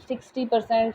60%,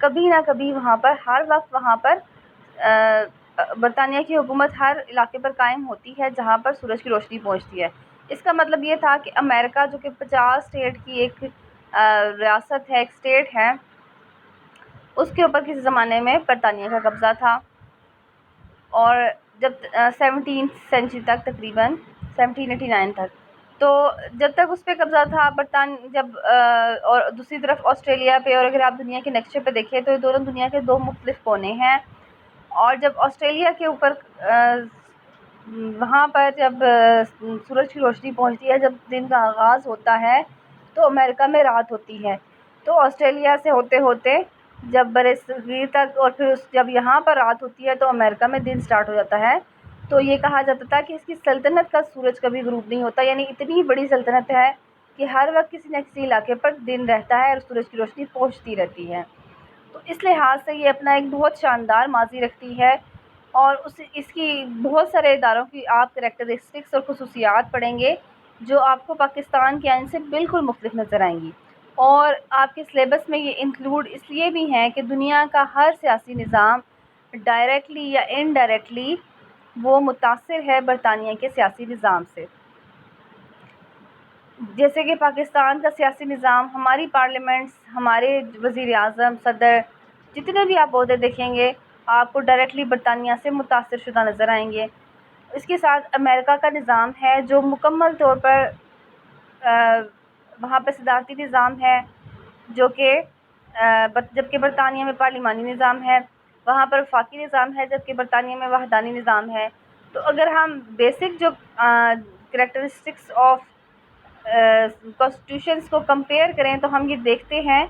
کبھی نہ کبھی وہاں پر ہر وقت وہاں پر برطانیہ کی حکومت ہر علاقے پر قائم ہوتی ہے جہاں پر سورج کی روشنی پہنچتی ہے۔ اس کا مطلب یہ تھا کہ امریکہ جو کہ 50 اسٹیٹ کی ایک ریاست ہے، ایک اسٹیٹ ہے، اس کے اوپر کسی زمانے میں برطانیہ کا قبضہ تھا، اور جب 17 سینچری تک، تقریباً 1789 تک، تو جب تک اس پہ قبضہ تھا اور دوسری طرف آسٹریلیا پہ، اور اگر آپ دنیا کے نقشے پہ دیکھیں تو یہ دونوں دنیا کے دو مختلف کونے ہیں، اور جب آسٹریلیا کے اوپر وہاں پر جب سورج کی روشنی پہنچتی ہے، جب دن کا آغاز ہوتا ہے تو امریکہ میں رات ہوتی ہے، تو آسٹریلیا سے ہوتے ہوتے جب برصغیر تک، اور پھر جب یہاں پر رات ہوتی ہے تو امریکہ میں دن سٹارٹ ہو جاتا ہے۔ تو یہ کہا جاتا تھا کہ اس کی سلطنت کا سورج کبھی غروب نہیں ہوتا، یعنی اتنی بڑی سلطنت ہے کہ ہر وقت کسی نہ کسی علاقے پر دن رہتا ہے اور سورج کی روشنی پہنچتی رہتی ہے۔ تو اس لحاظ سے یہ اپنا ایک بہت شاندار ماضی رکھتی ہے، اور اس کی بہت سارے اداروں کی آپ کریکٹرسٹکس اور خصوصیات پڑھیں گے جو آپ کو پاکستان کے آئین سے بالکل مختلف نظر آئیں گی، اور آپ کے سلیبس میں یہ انکلوڈ اس لیے بھی ہیں کہ دنیا کا ہر سیاسی نظام ڈائریکٹلی یا انڈائریکٹلی وہ متاثر ہے برطانیہ کے سیاسی نظام سے۔ جیسے کہ پاکستان کا سیاسی نظام، ہماری پارلیمنٹس، ہمارے وزیر اعظم، صدر، جتنے بھی آپ عہدے دیکھیں گے آپ کو ڈائریکٹلی برطانیہ سے متاثر شدہ نظر آئیں گے۔ اس کے ساتھ امریکہ کا نظام ہے جو مکمل طور پر وہاں پہ صدارتی نظام ہے، جبکہ برطانیہ میں پارلیمانی نظام ہے، وہاں پر وفاقی نظام ہے، جبکہ برطانیہ میں وحدانی نظام ہے۔ تو اگر ہم بیسک جو کریکٹرسٹکس آف کانسٹیٹیوشنس کو کمپیئر کریں تو ہم یہ دیکھتے ہیں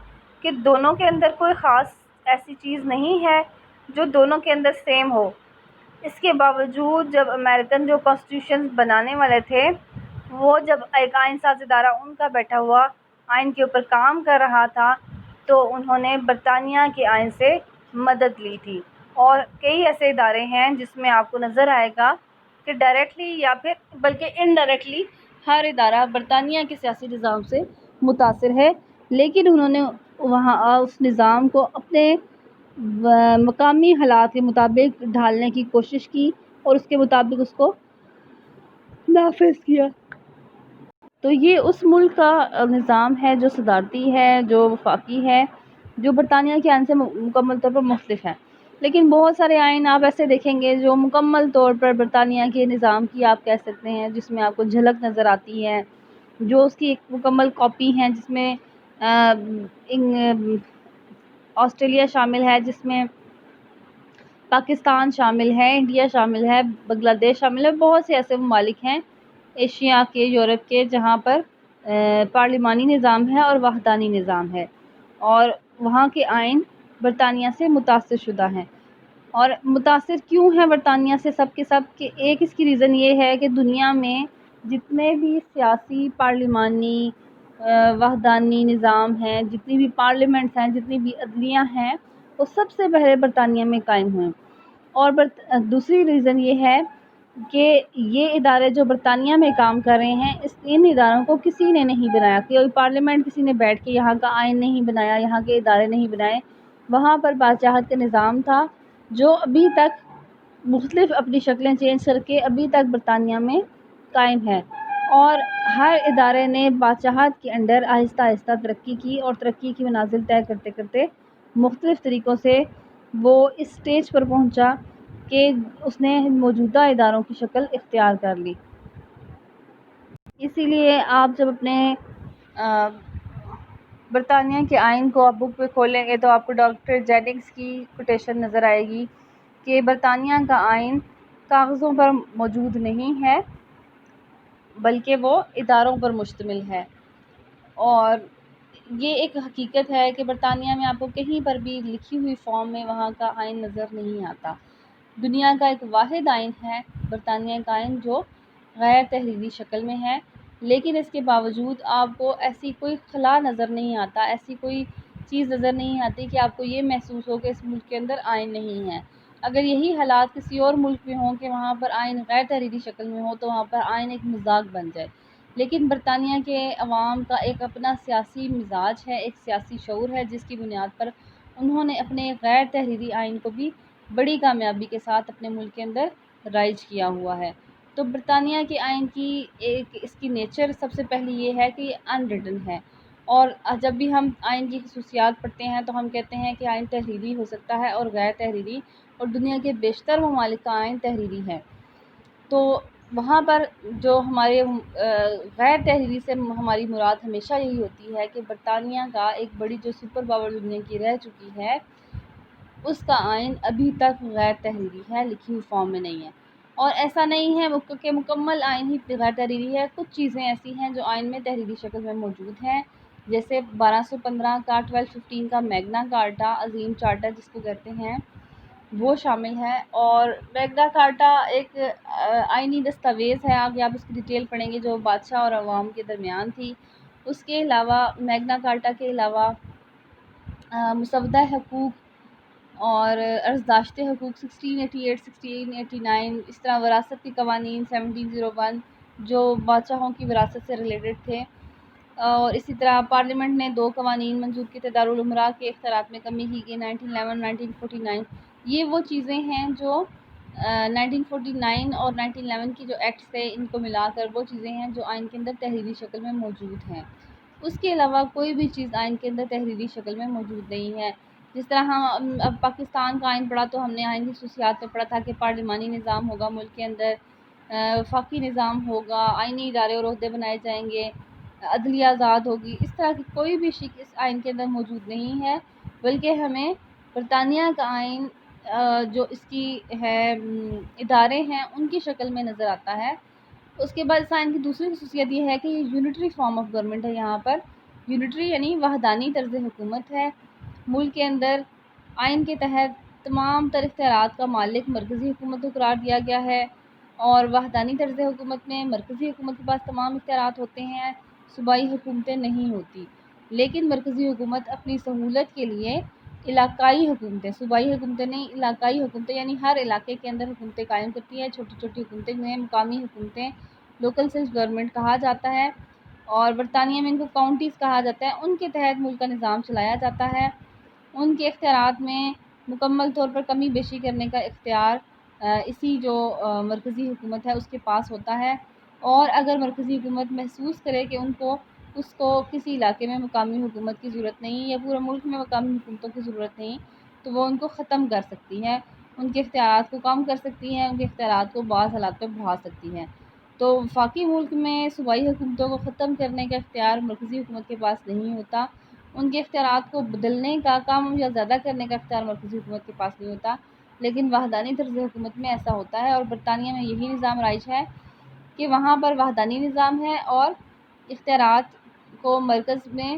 کہ دونوں کے اندر کوئی خاص ایسی چیز نہیں ہے جو دونوں کے اندر سیم ہو۔ اس کے باوجود جب امریکن جو کانسٹیٹیوشن بنانے والے تھے، وہ جب ایک آئین ساز ادارہ ان کا بیٹھا ہوا آئین کے اوپر کام کر رہا تھا تو انہوں نے برطانیہ کے آئین سے مدد لی تھی، اور کئی ایسے ادارے ہیں جس میں آپ کو نظر آئے گا کہ ڈائریکٹلی یا پھر بلکہ انڈائریکٹلی ہر ادارہ برطانیہ کے سیاسی نظام سے متاثر ہے، لیکن انہوں نے وہاں اس نظام کو اپنے مقامی حالات کے مطابق ڈھالنے کی کوشش کی اور اس کے مطابق اس کو نافذ کیا۔ تو یہ اس ملک کا نظام ہے جو صدارتی ہے، جو وفاقی ہے، جو برطانیہ کے آئین سے مکمل طور پر مختلف ہے۔ لیکن بہت سارے آئین آپ ایسے دیکھیں گے جو مکمل طور پر برطانیہ کے نظام کی آپ کہہ سکتے ہیں، جس میں آپ کو جھلک نظر آتی ہے، جو اس کی ایک مکمل کاپی ہیں، جس میں آسٹریلیا شامل ہے، جس میں پاکستان شامل ہے، انڈیا شامل ہے، بنگلہ دیش شامل ہے، بہت سے ایسے ممالک ہیں ایشیا کے، یورپ کے، جہاں پر پارلیمانی نظام ہے اور وحدانی نظام ہے، اور وہاں کے آئین برطانیہ سے متاثر شدہ ہیں۔ اور متاثر کیوں ہیں برطانیہ سے سب کے سب، کہ ایک اس کی ریزن یہ ہے کہ دنیا میں جتنے بھی سیاسی، پارلیمانی، وحدانی نظام ہیں، جتنی بھی پارلیمنٹس ہیں، جتنی بھی عدلیہ ہیں، وہ سب سے پہلے برطانیہ میں قائم ہوئے۔ اور دوسری ریزن یہ ہے کہ یہ ادارے جو برطانیہ میں کام کر رہے ہیں، ان اداروں کو کسی نے نہیں بنایا، کوئی پارلیمنٹ کسی نے بیٹھ کے یہاں کا آئین نہیں بنایا، یہاں کے ادارے نہیں بنائے، وہاں پر بادشاہت کا نظام تھا جو ابھی تک مختلف اپنی شکلیں چینج کر کے ابھی تک برطانیہ میں قائم ہے، اور ہر ادارے نے بادشاہت کے انڈر آہستہ آہستہ ترقی کی، اور ترقی کی منازل طے کرتے کرتے مختلف طریقوں سے وہ اس سٹیج پر پہنچا کہ اس نے موجودہ اداروں کی شکل اختیار کر لی۔ اسی لیے آپ جب اپنے برطانیہ کے آئین کو آپ بک پہ کھولیں گے تو آپ کو ڈاکٹر جیننگز کی کوٹیشن نظر آئے گی کہ برطانیہ کا آئین کاغذوں پر موجود نہیں ہے بلکہ وہ اداروں پر مشتمل ہے، اور یہ ایک حقیقت ہے کہ برطانیہ میں آپ کو کہیں پر بھی لکھی ہوئی فارم میں وہاں کا آئین نظر نہیں آتا۔ دنیا کا ایک واحد آئین ہے برطانیہ کا آئین جو غیر تحریری شکل میں ہے، لیکن اس کے باوجود آپ کو ایسی کوئی خلا نظر نہیں آتا، ایسی کوئی چیز نظر نہیں آتی کہ آپ کو یہ محسوس ہو کہ اس ملک کے اندر آئین نہیں ہے۔ اگر یہی حالات کسی اور ملک میں ہوں کہ وہاں پر آئین غیر تحریری شکل میں ہو تو وہاں پر آئین ایک مذاق بن جائے، لیکن برطانیہ کے عوام کا ایک اپنا سیاسی مزاج ہے، ایک سیاسی شعور ہے، جس کی بنیاد پر انہوں نے اپنے غیر تحریری آئین کو بھی بڑی کامیابی کے ساتھ اپنے ملک کے اندر رائج کیا ہوا ہے۔ تو برطانیہ کے آئین کی اس کی نیچر سب سے پہلی یہ ہے کہ یہ ان ریٹن ہے، اور جب بھی ہم آئین کی خصوصیات پڑھتے ہیں تو ہم کہتے ہیں کہ آئین تحریری ہو سکتا ہے اور غیر تحریری، اور دنیا کے بیشتر ممالک کا آئین تحریری ہے۔ تو وہاں پر جو ہمارے غیر تحریری سے ہماری مراد ہمیشہ یہی ہوتی ہے کہ برطانیہ کا ایک بڑی جو سپر پاور دنیا کی رہ چکی ہے، اس کا آئین ابھی تک غیر تحریری ہے، لکھی ہوئی فارم میں نہیں ہے۔ اور ایسا نہیں ہے کہ مکمل آئین ہی غیر تحریری ہے، کچھ چیزیں ایسی ہیں جو آئین میں تحریری شکل میں موجود ہیں، جیسے 1215 کا 1215 کا میگنا کارٹا، عظیم چارٹر جس کو کہتے ہیں، وہ شامل ہے۔ اور میگنا کارٹا ایک آئینی دستاویز ہے، آگے آپ اس کی ڈیٹیل پڑھیں گے، جو بادشاہ اور عوام کے درمیان تھی۔ اس کے علاوہ میگنا کارٹا کے علاوہ مسودہ حقوق اور ارزداشت حقوق 1688 1689، اس طرح وراثت کے قوانین 1701 جو بادشاہوں کی وراثت سے ریلیٹڈ تھے، اور اسی طرح پارلیمنٹ نے 2 قوانین منظور کیے تھے دارالامراء کے اختیارات میں کمی کی گئی 1911 1949۔ یہ وہ چیزیں ہیں جو 1949 اور 1911 کی جو ایکٹس تھے، ان کو ملا کر وہ چیزیں ہیں جو آئین کے اندر تحریری شکل میں موجود ہیں۔ اس کے علاوہ کوئی بھی چیز آئین کے اندر تحریری شکل میں موجود نہیں ہے۔ جس طرح ہم اب پاکستان کا آئین پڑھا تو ہم نے آئین کی خصوصیات میں پڑھا تھا کہ پارلیمانی نظام ہوگا ملک کے اندر، وفاقی نظام ہوگا، آئینی ادارے اور عہدے بنائے جائیں گے، عدلیہ آزاد ہوگی۔ اس طرح کی کوئی بھی شک اس آئین کے اندر موجود نہیں ہے، بلکہ ہمیں برطانیہ کا آئین جو اس کی ہے ادارے ہیں ان کی شکل میں نظر آتا ہے۔ اس کے بعد اس آئین کی دوسری خصوصیت یہ ہے کہ یہ یونٹری فارم آف گورنمنٹ ہے۔ یہاں پر یونٹری یعنی وحدانی طرز حکومت ہے۔ ملک کے اندر آئین کے تحت تمام تر اختیارات کا مالک مرکزی حکومت کو قرار دیا گیا ہے، اور وحدانی طرز حکومت میں مرکزی حکومت کے پاس تمام اختیارات ہوتے ہیں، صوبائی حکومتیں نہیں ہوتی۔ لیکن مرکزی حکومت اپنی سہولت کے لیے علاقائی حکومتیں، صوبائی حکومتیں نہیں، علاقائی حکومتیں یعنی ہر علاقے کے اندر حکومتیں قائم کرتی ہیں، چھوٹی چھوٹی حکومتیں جنہیں مقامی حکومتیں لوکل سیلف گورنمنٹ کہا جاتا ہے، اور برطانیہ میں ان کو کاؤنٹیز کہا جاتا ہے۔ ان کے تحت ملک کا نظام چلایا جاتا ہے۔ ان کے اختیارات میں مکمل طور پر کمی بیشی کرنے کا اختیار اسی جو مرکزی حکومت ہے اس کے پاس ہوتا ہے، اور اگر مرکزی حکومت محسوس کرے کہ اس کو کسی علاقے میں مقامی حکومت کی ضرورت نہیں یا پورے ملک میں مقامی حکومتوں کی ضرورت نہیں، تو وہ ان کو ختم کر سکتی ہے، ان کے اختیارات کو کم کر سکتی ہے، ان کے اختیارات کو بعض حالات میں بڑھا سکتی ہے۔ تو وفاقی ملک میں صوبائی حکومتوں کو ختم کرنے کا اختیار مرکزی حکومت کے پاس نہیں ہوتا، ان کے اختیارات کو بدلنے کا، کم یا زیادہ کرنے کا اختیار مرکزی حکومت کے پاس نہیں ہوتا، لیکن وحدانی طرز حکومت میں ایسا ہوتا ہے۔ اور برطانیہ میں یہی نظام رائج ہے کہ وہاں پر وحدانی نظام ہے، اور اختیارات کو مرکز میں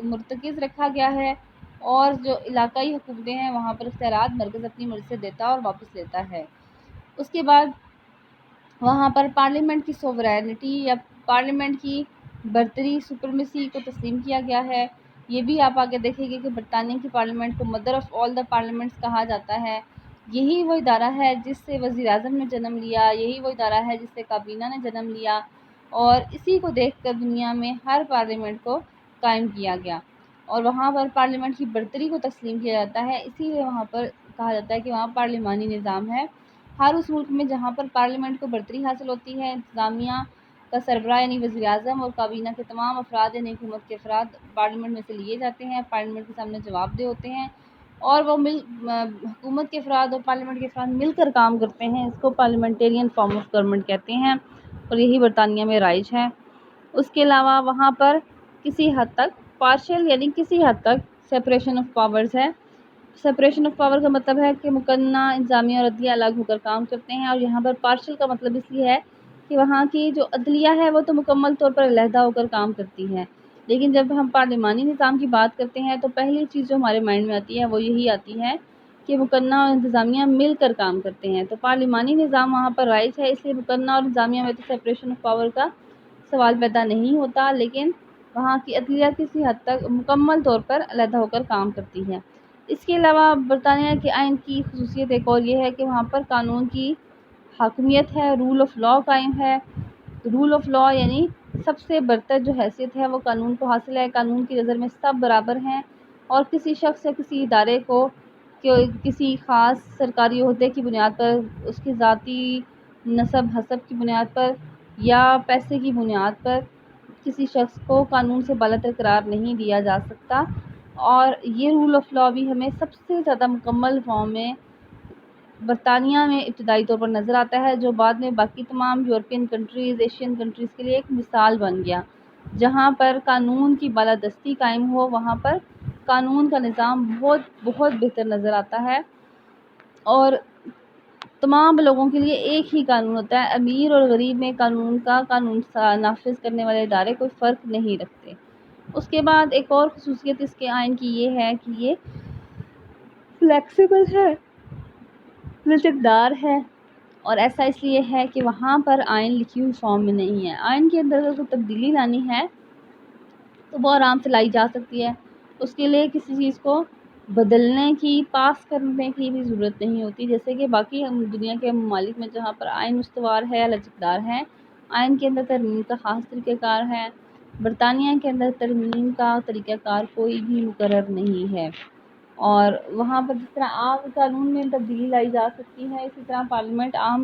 مرتکز رکھا گیا ہے، اور جو علاقائی حکومتیں ہیں وہاں پر اختیارات مرکز اپنی مرضی سے دیتا اور واپس لیتا ہے۔ اس کے بعد وہاں پر پارلیمنٹ کی سوورینٹی یا پارلیمنٹ کی برتری، سپرمیسی کو تسلیم کیا گیا ہے۔ یہ بھی آپ آگے دیکھیں گے کہ برطانیہ کی پارلیمنٹ کو mother of all the parliaments کہا جاتا ہے۔ یہی وہ ادارہ ہے جس سے وزیر اعظم نے جنم لیا، یہی وہ ادارہ ہے جس سے کابینہ نے جنم لیا، اور اسی کو دیکھ کر دنیا میں ہر پارلیمنٹ کو قائم کیا گیا، اور وہاں پر پارلیمنٹ کی برتری کو تسلیم کیا جاتا ہے۔ اسی لیے وہاں پر کہا جاتا ہے کہ وہاں پارلیمانی نظام ہے۔ ہر اس ملک میں جہاں پر پارلیمنٹ کو برتری حاصل ہوتی ہے، انتظامیہ کا سربراہ یعنی وزیر اعظم اور کابینہ کے تمام افراد یعنی حکومت کے افراد پارلیمنٹ میں سے لیے جاتے ہیں، پارلیمنٹ کے سامنے جواب دہ ہوتے ہیں، اور وہ حکومت کے افراد اور پارلیمنٹ کے افراد مل کر کام کرتے ہیں۔ اس کو پارلیمنٹیرین فارم آف گورنمنٹ کہتے ہیں، اور یہی برطانیہ میں رائج ہے۔ اس کے علاوہ وہاں پر کسی حد تک پارشل یعنی کسی حد تک سپریشن آف پاورز ہے۔ سپریشن آف پاور کا مطلب ہے کہ مقننہ، انتظامیہ اور عدلیہ الگ ہو کر کام کرتے ہیں، اور یہاں پر پارشل کا مطلب اس لیے ہے کہ وہاں کی جو عدلیہ ہے وہ تو مکمل طور پر علیحدہ ہو کر کام کرتی ہے، لیکن جب ہم پارلیمانی نظام کی بات کرتے ہیں تو پہلی چیز جو ہمارے مائنڈ میں آتی ہے وہ یہی آتی ہے کہ مقننہ اور انتظامیہ مل کر کام کرتے ہیں۔ تو پارلیمانی نظام وہاں پر رائج ہے، اس لیے مقننہ اور انتظامیہ میں تو سپریشن آف پاور کا سوال پیدا نہیں ہوتا، لیکن وہاں کی عدلیہ کسی حد تک مکمل طور پر علیحدہ ہو کر کام کرتی ہے۔ اس کے علاوہ برطانیہ کے آئین کی خصوصیت ایک اور یہ ہے کہ وہاں پر قانون کی حاکمیت ہے، رول آف لاء قائم ہے۔ رول آف لاء یعنی سب سے برتر جو حیثیت ہے وہ قانون کو حاصل ہے، قانون کی نظر میں سب برابر ہیں، اور کسی شخص یا کسی ادارے کو کسی خاص سرکاری عہدے کی بنیاد پر، اس کی ذاتی نسب حسب کی بنیاد پر یا پیسے کی بنیاد پر کسی شخص کو قانون سے بالاتر قرار نہیں دیا جا سکتا۔ اور یہ رول آف لاء بھی ہمیں سب سے زیادہ مکمل فارم میں برطانیہ میں ابتدائی طور پر نظر آتا ہے، جو بعد میں باقی تمام یورپین کنٹریز، ایشین کنٹریز کے لیے ایک مثال بن گیا۔ جہاں پر قانون کی بالادستی قائم ہو، وہاں پر قانون کا نظام بہت بہت بہتر نظر آتا ہے، اور تمام لوگوں کے لیے ایک ہی قانون ہوتا ہے۔ امیر اور غریب میں قانون نافذ کرنے والے ادارے کوئی فرق نہیں رکھتے۔ اس کے بعد ایک اور خصوصیت اس کے آئین کی یہ ہے کہ یہ فلیکسیبل ہے، لچکدار ہے، اور ایسا اس لیے ہے کہ وہاں پر آئین لکھی ہوئی فارم میں نہیں ہے۔ آئین کے اندر اگر کوئی تبدیلی لانی ہے تو وہ آرام سے لائی جا سکتی ہے، اس کے لیے کسی چیز کو بدلنے کی، پاس کرنے کی بھی ضرورت نہیں ہوتی، جیسے کہ باقی دنیا کے ممالک میں جہاں پر آئین استوار ہے، لچکدار ہے، آئین کے اندر ترمیم کا خاص طریقہ کار ہے۔ برطانیہ کے اندر ترمیم کا طریقہ کار کوئی بھی مقرر نہیں ہے، اور وہاں پر جس طرح عام قانون میں تبدیلی لائی جا سکتی ہے، اسی طرح پارلیمنٹ عام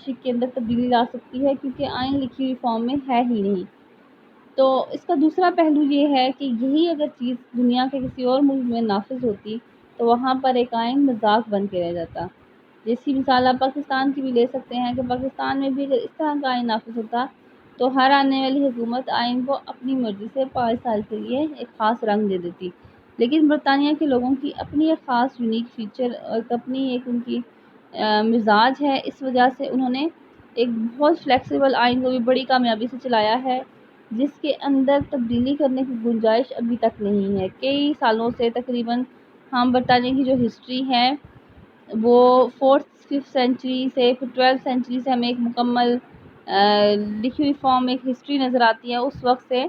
شق کے اندر تبدیلی لا سکتی ہے، کیونکہ آئین لکھی ہوئی فارم میں ہے ہی نہیں۔ تو اس کا دوسرا پہلو یہ ہے کہ یہی اگر چیز دنیا کے کسی اور ملک میں نافذ ہوتی تو وہاں پر ایک آئین مذاق بن کے رہ جاتا۔ جیسی مثال آپ پاکستان کی بھی لے سکتے ہیں کہ پاکستان میں بھی اگر اس طرح کا آئین نافذ ہوتا تو ہر آنے والی حکومت آئین کو اپنی مرضی سے 5 سال کے لیے ایک خاص رنگ دے دیتی، لیکن برطانیہ کے لوگوں کی اپنی ایک خاص یونیک فیچر اور اپنی ایک ان کی مزاج ہے، اس وجہ سے انہوں نے ایک بہت فلیکسیبل آئین کو بھی بڑی کامیابی سے چلایا ہے، جس کے اندر تبدیلی کرنے کی گنجائش ابھی تک نہیں ہے۔ کئی سالوں سے تقریباً ہم برطانیہ کی جو ہسٹری ہے وہ 4th-5th سینچری سے پھر 12th سینچری سے ہمیں ایک مکمل لکھی ہوئی فارم ایک ہسٹری نظر آتی ہے۔ اس وقت سے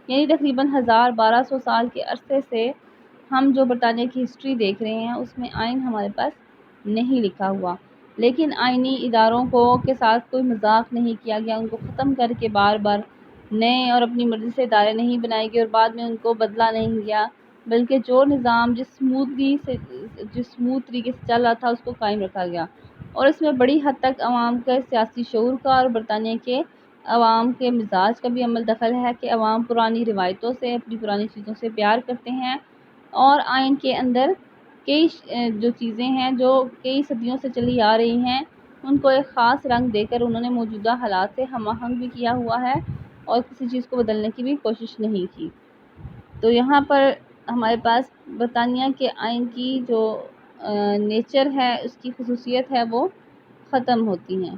یعنی تقریباً 1200 سال کے عرصے سے ہم جو برطانیہ کی ہسٹری دیکھ رہے ہیں اس میں آئین ہمارے پاس نہیں لکھا ہوا، لیکن آئینی اداروں کے ساتھ کوئی مذاق نہیں کیا گیا، ان کو ختم کر کے بار بار نئے اور اپنی مرضی سے ادارے نہیں بنائے گئے اور بعد میں ان کو بدلا نہیں گیا، بلکہ جو نظام جس اسموتھ طریقے سے چل رہا تھا اس کو قائم رکھا گیا، اور اس میں بڑی حد تک عوام کے سیاسی شعور کا اور برطانیہ کے عوام کے مزاج کا بھی عمل دخل ہے کہ عوام پرانی روایتوں سے، اپنی پرانی چیزوں سے پیار کرتے ہیں، اور آئین کے اندر کئی جو چیزیں ہیں جو کئی صدیوں سے چلی آ رہی ہیں ان کو ایک خاص رنگ دے کر انہوں نے موجودہ حالات سے ہم آہنگ بھی کیا ہوا ہے اور کسی چیز کو بدلنے کی بھی کوشش نہیں کی۔ تو یہاں پر ہمارے پاس برطانیہ کے آئین کی جو نیچر ہے، اس کی خصوصیت ہے، وہ ختم ہوتی ہیں۔